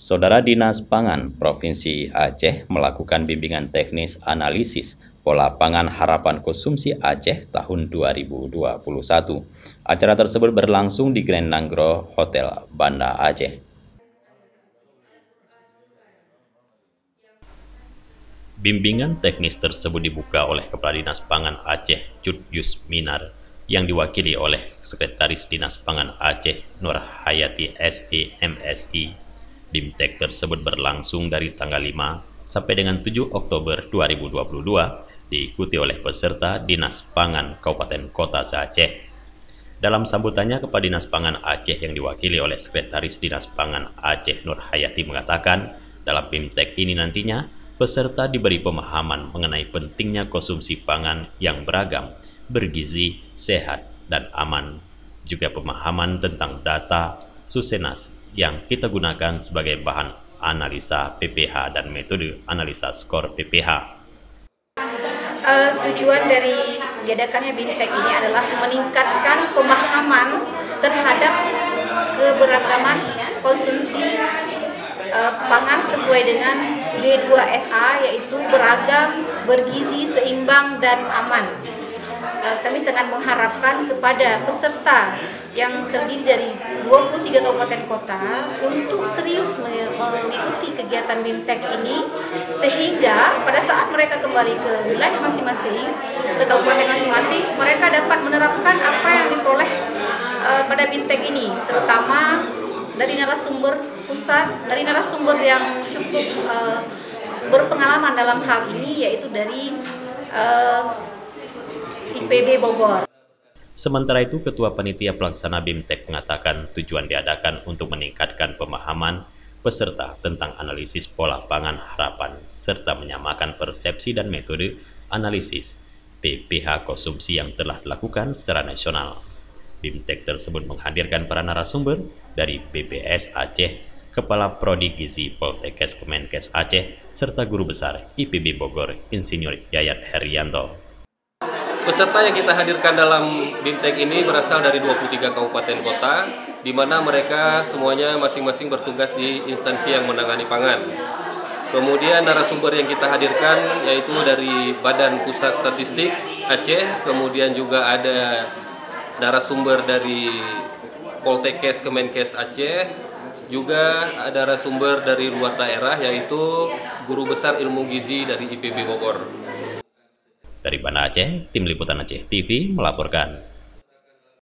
Saudara Dinas Pangan Provinsi Aceh melakukan bimbingan teknis analisis pola pangan harapan konsumsi Aceh tahun 2021. Acara tersebut berlangsung di Grand Nanggro Hotel Banda Aceh. Bimbingan teknis tersebut dibuka oleh Kepala Dinas Pangan Aceh Cut Yusminar yang diwakili oleh Sekretaris Dinas Pangan Aceh Nur Hayati SEMSI. BIMTEK tersebut berlangsung dari tanggal 5 sampai dengan 7 Oktober 2022, diikuti oleh peserta Dinas Pangan Kabupaten Kota se-Aceh. Dalam sambutannya, Kepala Dinas Pangan Aceh yang diwakili oleh Sekretaris Dinas Pangan Aceh Nur Hayati mengatakan, dalam BIMTEK ini nantinya, peserta diberi pemahaman mengenai pentingnya konsumsi pangan yang beragam, bergizi, sehat, dan aman. Juga pemahaman tentang data Susenas yang kita gunakan sebagai bahan analisa PPH dan metode analisa skor PPH. Tujuan dari diadakannya BIMTEK ini adalah meningkatkan pemahaman terhadap keberagaman konsumsi pangan sesuai dengan B2SA, yaitu beragam, bergizi, seimbang, dan aman. Kami sangat mengharapkan kepada peserta yang terdiri dari 23 kabupaten kota untuk serius mengikuti kegiatan BIMTEK ini, sehingga pada saat mereka kembali ke wilayah masing-masing, ke kabupaten masing-masing, mereka dapat menerapkan apa yang diperoleh pada BIMTEK ini, terutama dari narasumber pusat, dari narasumber yang cukup berpengalaman dalam hal ini, yaitu dari IPB Bogor. Sementara itu, Ketua Panitia Pelaksana BIMTEK mengatakan tujuan diadakan untuk meningkatkan pemahaman peserta tentang analisis pola pangan harapan serta menyamakan persepsi dan metode analisis PPH konsumsi yang telah dilakukan secara nasional. BIMTEK tersebut menghadirkan para narasumber dari BPS Aceh, Kepala Prodi Gizi Poltekkes Kemenkes Aceh, serta Guru Besar IPB Bogor, Insinyur Yayat Herianto. Peserta yang kita hadirkan dalam BIMTEK ini berasal dari 23 kabupaten kota, di mana mereka semuanya masing-masing bertugas di instansi yang menangani pangan. Kemudian narasumber yang kita hadirkan yaitu dari Badan Pusat Statistik Aceh, kemudian juga ada narasumber dari Poltekkes Kemenkes Aceh, juga ada narasumber dari luar daerah yaitu Guru Besar Ilmu Gizi dari IPB Bogor. Dari Banda Aceh, Tim Liputan Aceh TV melaporkan.